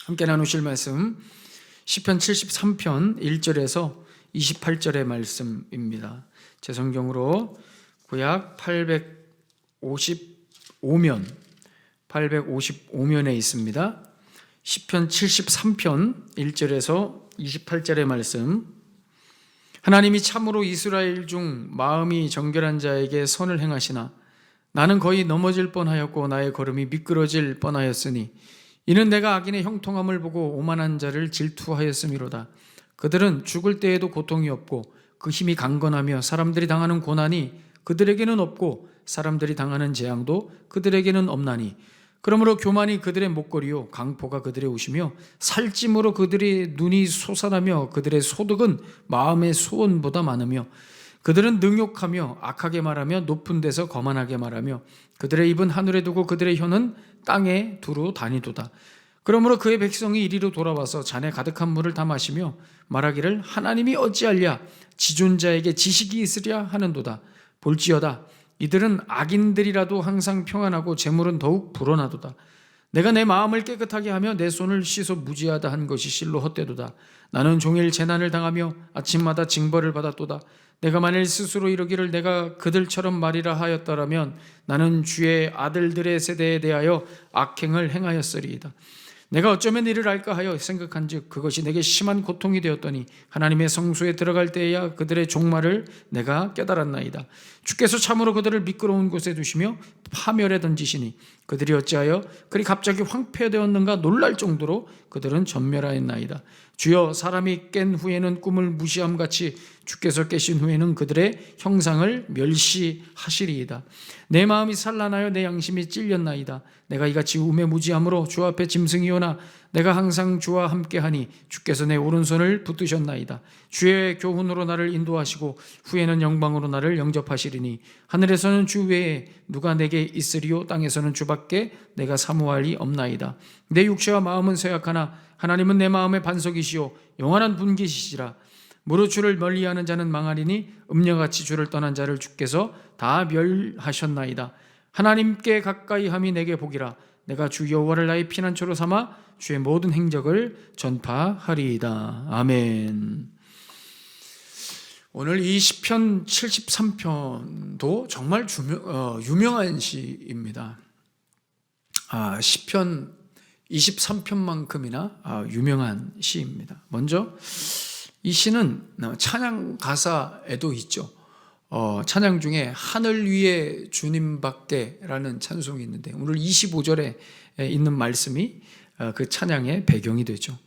함께 나누실 말씀 시편 73편 1절에서 28절의 말씀입니다. 제 성경으로 구약 855면에 있습니다. 시편 73편 1절에서 28절의 말씀. 하나님이 참으로 이스라엘 중 마음이 정결한 자에게 선을 행하시나 나는 거의 넘어질 뻔하였고 나의 걸음이 미끄러질 뻔하였으니 이는 내가 악인의 형통함을 보고 오만한 자를 질투하였음이로다. 그들은 죽을 때에도 고통이 없고 그 힘이 강건하며 사람들이 당하는 고난이 그들에게는 없고 사람들이 당하는 재앙도 그들에게는 없나니 그러므로 교만이 그들의 목걸이요 강포가 그들의 옷이며 살찜으로 그들의 눈이 솟아나며 그들의 소득은 마음의 소원보다 많으며 그들은 능욕하며 악하게 말하며 높은 데서 거만하게 말하며 그들의 입은 하늘에 두고 그들의 혀는 땅에 두루 다니도다. 그러므로 그의 백성이 이리로 돌아와서 잔에 가득한 물을 다 마시며 말하기를 하나님이 어찌하랴 지존자에게 지식이 있으랴 하는도다. 볼지어다 이들은 악인들이라도 항상 평안하고 재물은 더욱 불어나도다. 내가 내 마음을 깨끗하게 하며 내 손을 씻어 무지하다 한 것이 실로 헛되도다. 나는 종일 재난을 당하며 아침마다 징벌을 받았도다. 내가 만일 스스로 이르기를 내가 그들처럼 말이라 하였더라면 나는 주의 아들들의 세대에 대하여 악행을 행하였으리이다. 내가 어쩌면 이를 알까 하여 생각한즉 그것이 내게 심한 고통이 되었더니 하나님의 성소에 들어갈 때에야 그들의 종말을 내가 깨달았나이다. 주께서 참으로 그들을 미끄러운 곳에 두시며 파멸에 던지시니 그들이 어찌하여 그리 갑자기 황폐되었는가 놀랄 정도로 그들은 전멸하였나이다. 주여 사람이 깬 후에는 꿈을 무시함같이 주께서 깨신 후에는 그들의 형상을 멸시하시리이다. 내 마음이 산란하여 내 양심이 찔렸나이다. 내가 이같이 우매무지함으로 주 앞에 짐승이오나 내가 항상 주와 함께하니 주께서 내 오른손을 붙드셨나이다. 주의 교훈으로 나를 인도하시고 후에는 영광으로 나를 영접하시리니 하늘에서는 주 외에 누가 내게 있으리요 땅에서는 주밖에 내가 사모할 이 없나이다. 내 육체와 마음은 쇠약하나 하나님은 내 마음의 반석이시요 영원한 분기시시라. 무릇 주를 멀리하는 자는 망하리니 음녀같이 주를 떠난 자를 주께서 다 멸하셨나이다. 하나님께 가까이 함이 내게 복이라. 내가 주 여호와를 나의 피난처로 삼아 주의 모든 행적을 전파하리이다. 아멘. 오늘 이 시편 73편도 정말 유명한 시입니다. 시편 23편만큼이나 유명한 시입니다. 먼저 이 시는 찬양 가사에도 있죠. 찬양 중에 하늘 위에 주님밖에라는 찬송이 있는데 오늘 25절에 있는 말씀이 그 찬양의 배경이 되죠.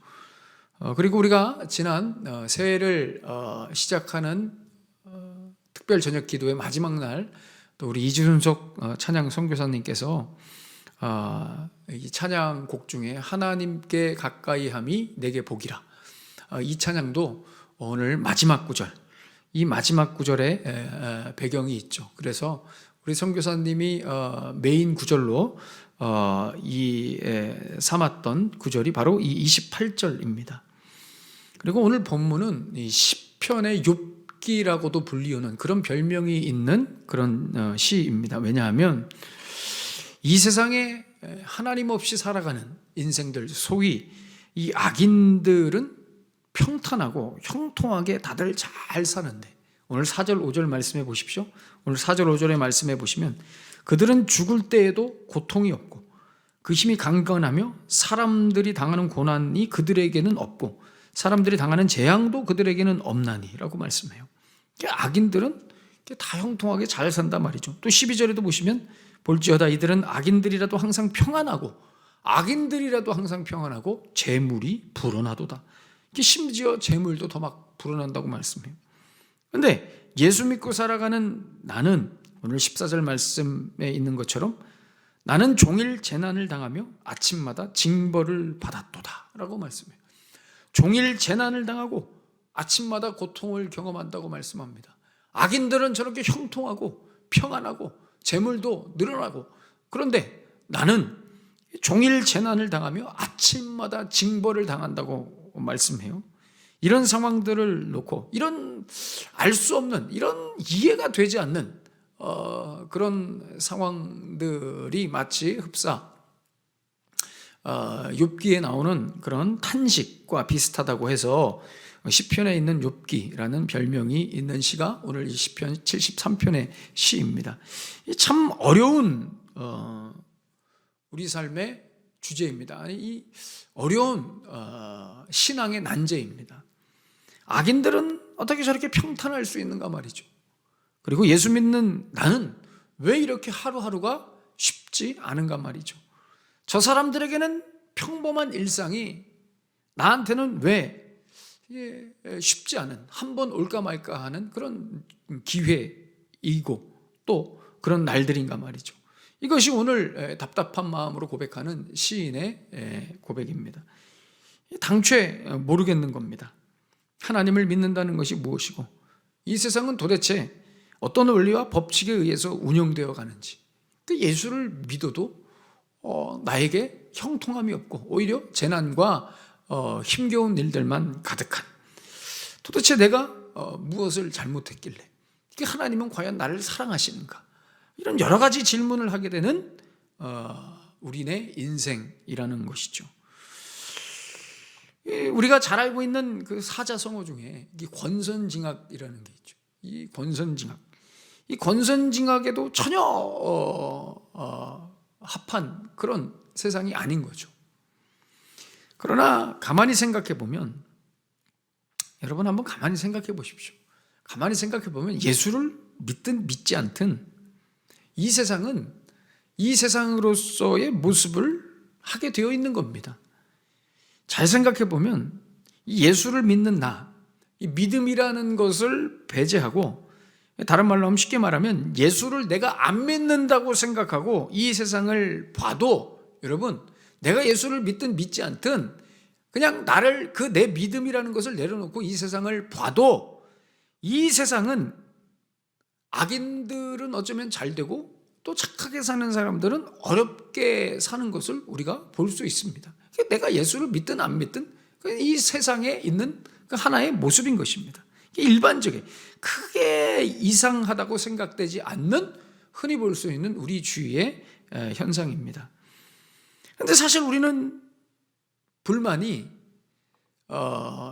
그리고 우리가 지난 새해를 시작하는 특별 저녁 기도의 마지막 날 또 우리 이준석 찬양 선교사님께서 이 찬양곡 중에 하나님께 가까이함이 내게 복이라, 이 찬양도 오늘 마지막 구절, 이 마지막 구절에 배경이 있죠. 그래서 우리 선교사님이 메인 구절로 삼았던 구절이 바로 이 28절입니다. 그리고 오늘 본문은 이 시편의 욥기라고도 불리우는 그런 별명이 있는 그런 시입니다. 왜냐하면 이 세상에 하나님 없이 살아가는 인생들, 소위 이 악인들은 평탄하고 형통하게 다들 잘 사는데 오늘 4절 5절 말씀해 보십시오. 오늘 4절 5절의 말씀해 보시면 그들은 죽을 때에도 고통이 없고 그 힘이 강건하며 사람들이 당하는 고난이 그들에게는 없고 사람들이 당하는 재앙도 그들에게는 없나니 라고 말씀해요. 악인들은 다 형통하게 잘 산단 말이죠. 또 12절에도 보시면 볼지어다 이들은 악인들이라도 항상 평안하고 재물이 불어나도다. 심지어 재물도 더 막 불어난다고 말씀해요. 그런데 예수 믿고 살아가는 나는 오늘 14절 말씀에 있는 것처럼 나는 종일 재난을 당하며 아침마다 징벌을 받았도다 라고 말씀해요. 종일 재난을 당하고 아침마다 고통을 경험한다고 말씀합니다. 악인들은 저렇게 형통하고 평안하고 재물도 늘어나고, 그런데 나는 종일 재난을 당하며 아침마다 징벌을 당한다고 말씀해요. 이런 상황들을 놓고 이런 알 수 없는, 이런 이해가 되지 않는 그런 상황들이 마치 흡사 욥기에 나오는 그런 탄식과 비슷하다고 해서 시편에 있는 욥기라는 별명이 있는 시가 오늘 이 시편 73편의 시입니다. 참 어려운 우리 삶의 주제입니다. 아니, 이 어려운 신앙의 난제입니다. 악인들은 어떻게 저렇게 평탄할 수 있는가 말이죠. 그리고 예수 믿는 나는 왜 이렇게 하루하루가 쉽지 않은가 말이죠. 저 사람들에게는 평범한 일상이 나한테는 왜 쉽지 않은, 한 번 올까 말까 하는 그런 기회이고 또 그런 날들인가 말이죠. 이것이 오늘 답답한 마음으로 고백하는 시인의 고백입니다. 당최 모르겠는 겁니다. 하나님을 믿는다는 것이 무엇이고 이 세상은 도대체 어떤 원리와 법칙에 의해서 운영되어 가는지, 그 예수를 믿어도 나에게 형통함이 없고 오히려 재난과 힘겨운 일들만 가득한, 도대체 내가 무엇을 잘못했길래 이게 하나님은 과연 나를 사랑하시는가, 이런 여러 가지 질문을 하게 되는 우리네 인생이라는 것이죠. 우리가 잘 알고 있는 그 사자성어 중에 이 권선징악이라는 게 있죠. 이 권선징악에도 전혀 합한 그런 세상이 아닌 거죠. 그러나 가만히 생각해 보면, 여러분 한번 가만히 생각해 보십시오. 가만히 생각해 보면 예수를 믿든 믿지 않든 이 세상은 이 세상으로서의 모습을 하게 되어 있는 겁니다. 잘 생각해 보면 예수를 믿는 나, 이 믿음이라는 것을 배제하고, 다른 말로 하면 쉽게 말하면 예수를 내가 안 믿는다고 생각하고 이 세상을 봐도, 여러분 내가 예수를 믿든 믿지 않든 그냥 나를, 그 내 믿음이라는 것을 내려놓고 이 세상을 봐도 이 세상은 악인들은 어쩌면 잘 되고 또 착하게 사는 사람들은 어렵게 사는 것을 우리가 볼 수 있습니다. 내가 예수를 믿든 안 믿든 이 세상에 있는 그 하나의 모습인 것입니다. 일반적인, 크게 이상하다고 생각되지 않는, 흔히 볼 수 있는 우리 주위의 현상입니다. 그런데 사실 우리는 불만이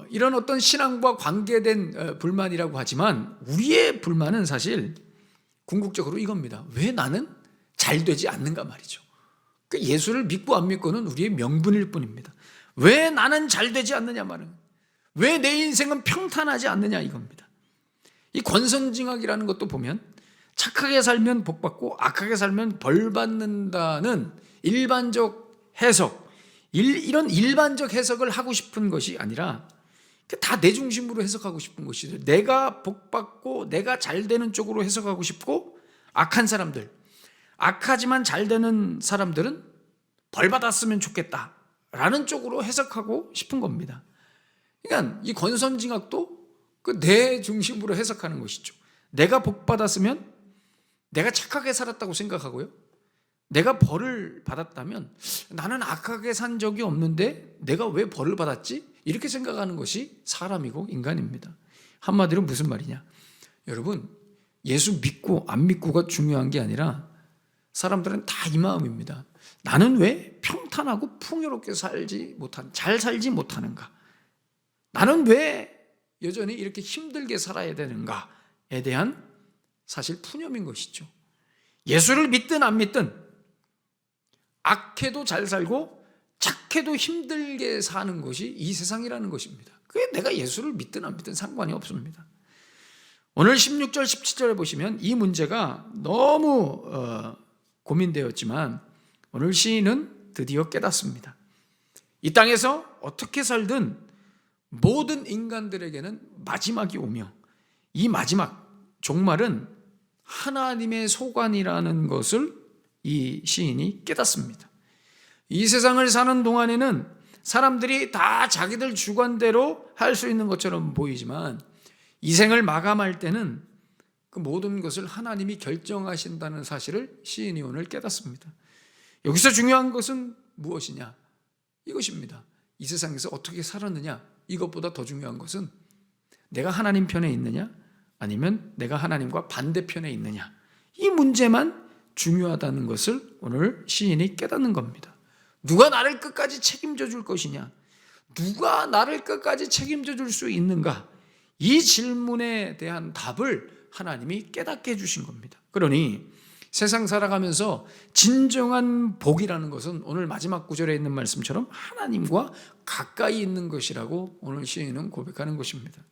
이런 어떤 신앙과 관계된 불만이라고 하지만, 우리의 불만은 사실 궁극적으로 이겁니다. 왜 나는 잘 되지 않는가 말이죠. 예수를 믿고 안 믿고는 우리의 명분일 뿐입니다. 왜 나는 잘 되지 않느냐 말은, 왜 내 인생은 평탄하지 않느냐 이겁니다. 이 권선징악이라는 것도 보면 착하게 살면 복 받고 악하게 살면 벌 받는다는 일반적 해석, 이런 일반적 해석을 하고 싶은 것이 아니라 다 내 중심으로 해석하고 싶은 것이죠. 내가 복 받고 내가 잘 되는 쪽으로 해석하고 싶고, 악한 사람들, 악하지만 잘 되는 사람들은 벌 받았으면 좋겠다라는 쪽으로 해석하고 싶은 겁니다. 그러니까 이 권선징악도 그 내 중심으로 해석하는 것이죠. 내가 복 받았으면 내가 착하게 살았다고 생각하고요, 내가 벌을 받았다면 나는 악하게 산 적이 없는데 내가 왜 벌을 받았지? 이렇게 생각하는 것이 사람이고 인간입니다. 한마디로 무슨 말이냐? 여러분, 예수 믿고 안 믿고가 중요한 게 아니라 사람들은 다 이 마음입니다. 나는 왜 평탄하고 풍요롭게 잘 살지 못하는가? 나는 왜 여전히 이렇게 힘들게 살아야 되는가에 대한 사실 푸념인 것이죠. 예수를 믿든 안 믿든 악해도 잘 살고 착해도 힘들게 사는 것이 이 세상이라는 것입니다. 그게 내가 예수를 믿든 안 믿든 상관이 없습니다. 오늘 16절 17절에 보시면 이 문제가 너무 고민되었지만 오늘 시인은 드디어 깨닫습니다. 이 땅에서 어떻게 살든 모든 인간들에게는 마지막이 오며 이 마지막 종말은 하나님의 소관이라는 것을 이 시인이 깨닫습니다. 이 세상을 사는 동안에는 사람들이 다 자기들 주관대로 할 수 있는 것처럼 보이지만 이 생을 마감할 때는 그 모든 것을 하나님이 결정하신다는 사실을 시인이 오늘 깨닫습니다. 여기서 중요한 것은 무엇이냐? 이것입니다. 이 세상에서 어떻게 살았느냐? 이것보다 더 중요한 것은 내가 하나님 편에 있느냐? 아니면 내가 하나님과 반대편에 있느냐? 이 문제만 중요하다는 것을 오늘 시인이 깨닫는 겁니다. 누가 나를 끝까지 책임져 줄 것이냐? 누가 나를 끝까지 책임져 줄 수 있는가? 이 질문에 대한 답을 하나님이 깨닫게 해주신 겁니다. 그러니 세상 살아가면서 진정한 복이라는 것은 오늘 마지막 구절에 있는 말씀처럼 하나님과 가까이 있는 것이라고 오늘 시인은 고백하는 것입니다.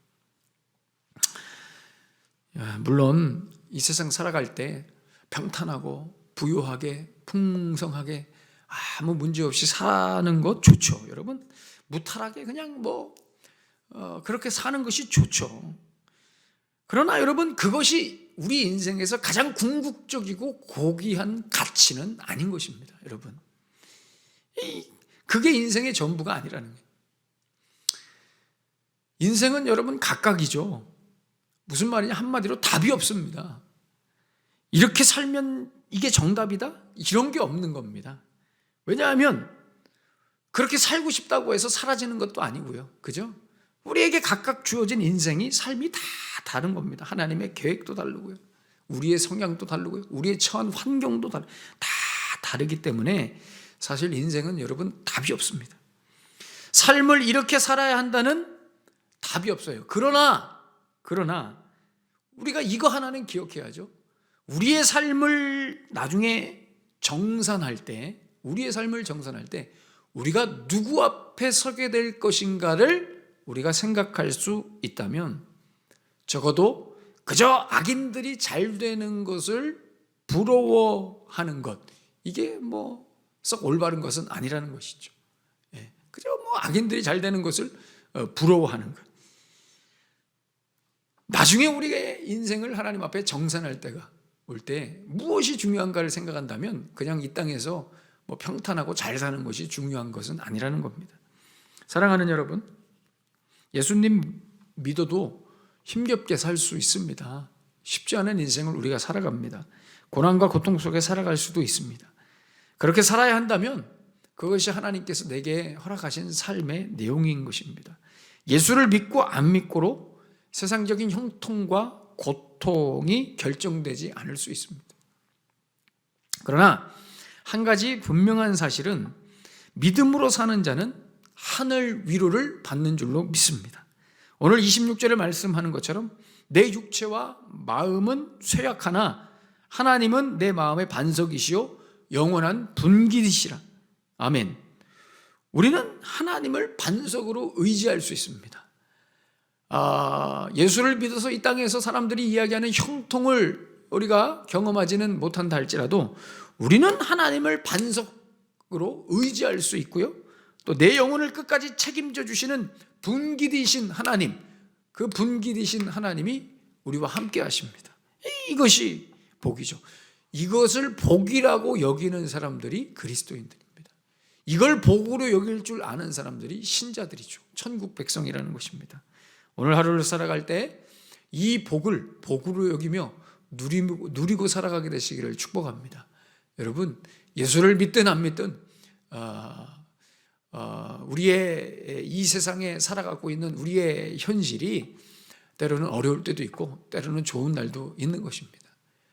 물론 이 세상 살아갈 때 평탄하고 부유하게 풍성하게 아무 문제 없이 사는 것 좋죠. 여러분, 무탈하게 그냥 그렇게 사는 것이 좋죠. 그러나 여러분, 그것이 우리 인생에서 가장 궁극적이고 고귀한 가치는 아닌 것입니다. 여러분, 그게 인생의 전부가 아니라는 거예요. 인생은 여러분 각각이죠. 무슨 말이냐? 한마디로 답이 없습니다. 이렇게 살면 이게 정답이다? 이런 게 없는 겁니다. 왜냐하면 그렇게 살고 싶다고 해서 사라지는 것도 아니고요. 그죠? 우리에게 각각 주어진 인생이 삶이 다 다른 겁니다. 하나님의 계획도 다르고요. 우리의 성향도 다르고요. 우리의 처한 환경도 다 다르기 때문에 사실 인생은 여러분 답이 없습니다. 삶을 이렇게 살아야 한다는 답이 없어요. 그러나 우리가 이거 하나는 기억해야죠. 우리의 삶을 나중에 정산할 때, 우리가 누구 앞에 서게 될 것인가를 우리가 생각할 수 있다면 적어도 그저 악인들이 잘 되는 것을 부러워하는 것, 이게 썩 올바른 것은 아니라는 것이죠. 그저 악인들이 잘 되는 것을 부러워하는 것. 나중에 우리의 인생을 하나님 앞에 정산할 때가 올 때 무엇이 중요한가를 생각한다면 그냥 이 땅에서 평탄하고 잘 사는 것이 중요한 것은 아니라는 겁니다. 사랑하는 여러분, 예수님 믿어도 힘겹게 살 수 있습니다. 쉽지 않은 인생을 우리가 살아갑니다. 고난과 고통 속에 살아갈 수도 있습니다. 그렇게 살아야 한다면 그것이 하나님께서 내게 허락하신 삶의 내용인 것입니다. 예수를 믿고 안 믿고로 세상적인 형통과 고통이 결정되지 않을 수 있습니다. 그러나 한 가지 분명한 사실은 믿음으로 사는 자는 하늘 위로를 받는 줄로 믿습니다. 오늘 26절에 말씀하는 것처럼 내 육체와 마음은 쇠약하나 하나님은 내 마음의 반석이시요 영원한 분기이시라. 아멘. 우리는 하나님을 반석으로 의지할 수 있습니다. 예수를 믿어서 이 땅에서 사람들이 이야기하는 형통을 우리가 경험하지는 못한다 할지라도 우리는 하나님을 반석으로 의지할 수 있고요. 또 내 영혼을 끝까지 책임져 주시는 분기이신 하나님, 그 분기이신 하나님이 우리와 함께 하십니다. 이것이 복이죠. 이것을 복이라고 여기는 사람들이 그리스도인들입니다. 이걸 복으로 여길 줄 아는 사람들이 신자들이죠. 천국 백성이라는 것입니다. 오늘 하루를 살아갈 때 이 복을 복으로 여기며 누리고 살아가게 되시기를 축복합니다. 여러분, 예수를 믿든 안 믿든 우리의 이 세상에 살아가고 있는 우리의 현실이 때로는 어려울 때도 있고 때로는 좋은 날도 있는 것입니다.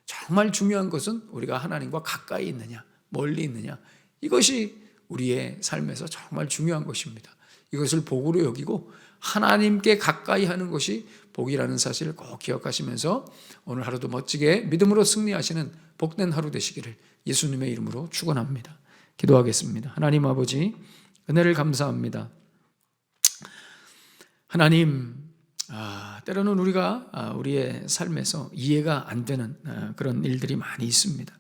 정말 중요한 것은 우리가 하나님과 가까이 있느냐 멀리 있느냐, 이것이 우리의 삶에서 정말 중요한 것입니다. 이것을 복으로 여기고 하나님께 가까이 하는 것이 복이라는 사실을 꼭 기억하시면서 오늘 하루도 멋지게 믿음으로 승리하시는 복된 하루 되시기를 예수님의 이름으로 축원합니다. 기도하겠습니다. 하나님 아버지, 은혜를 감사합니다. 하나님, 때로는 우리가 우리의 삶에서 이해가 안 되는 그런 일들이 많이 있습니다.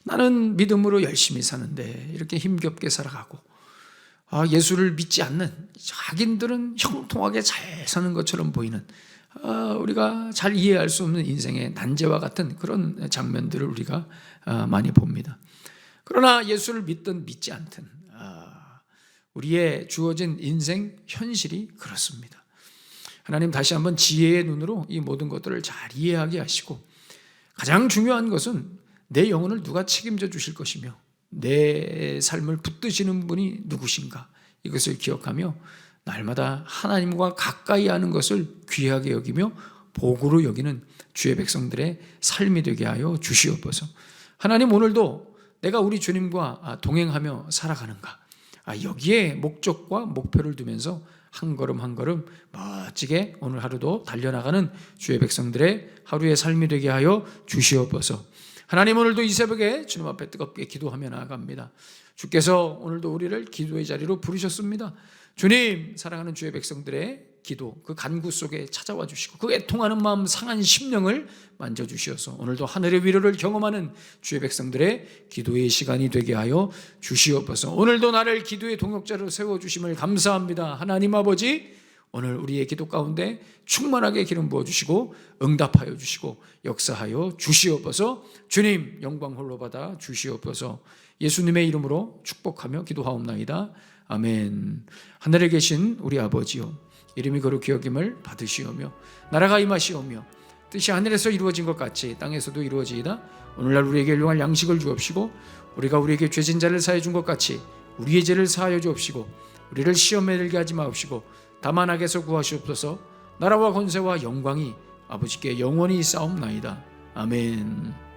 나는 믿음으로 열심히 사는데 이렇게 힘겹게 살아가고, 예수를 믿지 않는 자기들은 형통하게 잘 사는 것처럼 보이는, 우리가 잘 이해할 수 없는 인생의 난제와 같은 그런 장면들을 우리가 많이 봅니다. 그러나 예수를 믿든 믿지 않든 우리의 주어진 인생 현실이 그렇습니다. 하나님, 다시 한번 지혜의 눈으로 이 모든 것들을 잘 이해하게 하시고, 가장 중요한 것은 내 영혼을 누가 책임져 주실 것이며 내 삶을 붙드시는 분이 누구신가, 이것을 기억하며 날마다 하나님과 가까이 하는 것을 귀하게 여기며 복으로 여기는 주의 백성들의 삶이 되게 하여 주시옵소서. 하나님, 오늘도 내가 우리 주님과 동행하며 살아가는가? 여기에 목적과 목표를 두면서 한 걸음 한 걸음 멋지게 오늘 하루도 달려나가는 주의 백성들의 하루의 삶이 되게 하여 주시옵소서. 하나님, 오늘도 이 새벽에 주님 앞에 뜨겁게 기도하며 나아갑니다. 주께서 오늘도 우리를 기도의 자리로 부르셨습니다. 주님, 사랑하는 주의 백성들의 기도, 그 간구 속에 찾아와 주시고 그 애통하는 마음, 상한 심령을 만져주시어서 오늘도 하늘의 위로를 경험하는 주의 백성들의 기도의 시간이 되게 하여 주시옵소서. 오늘도 나를 기도의 동역자로 세워주심을 감사합니다. 하나님 아버지, 오늘 우리의 기도 가운데 충만하게 기름 부어주시고 응답하여 주시고 역사하여 주시옵소서. 주님, 영광 홀로 받아 주시옵소서. 예수님의 이름으로 축복하며 기도하옵나이다. 아멘. 하늘에 계신 우리 아버지요, 이름이 거룩히 여김을 받으시오며 나라가 임하시오며 뜻이 하늘에서 이루어진 것 같이 땅에서도 이루어지이다. 오늘날 우리에게 일용할 양식을 주옵시고 우리가 우리에게 죄진 자를 사해 준 것 같이 우리의 죄를 사하여 주옵시고 우리를 시험에 들게 하지 마옵시고 다만 악에서 구하시옵소서. 나라와 권세와 영광이 아버지께 영원히 싸움나이다. 아멘.